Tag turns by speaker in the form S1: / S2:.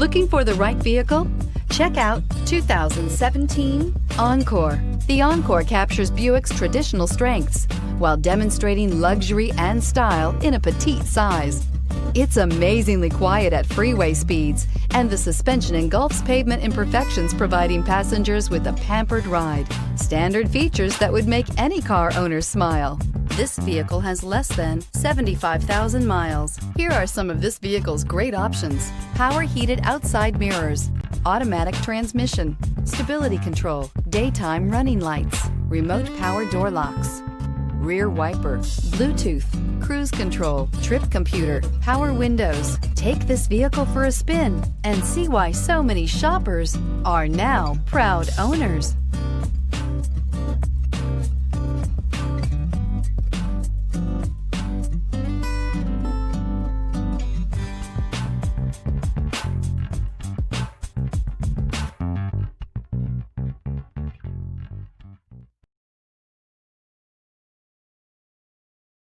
S1: Looking for the right vehicle? Check out 2017 Encore. The Encore captures Buick's traditional strengths while demonstrating luxury and style in a petite size. It's amazingly quiet at freeway speeds, and the suspension engulfs pavement imperfections, providing passengers with a pampered ride. Standard features that would make any car owner smile. This vehicle has less than 75,000 miles. Here are some of this vehicle's great options: power heated outside mirrors, automatic transmission, stability control, daytime running lights, remote power door locks, rear wiper, Bluetooth, cruise control, trip computer, power windows. Take this vehicle for a spin and see why so many shoppers are now proud owners.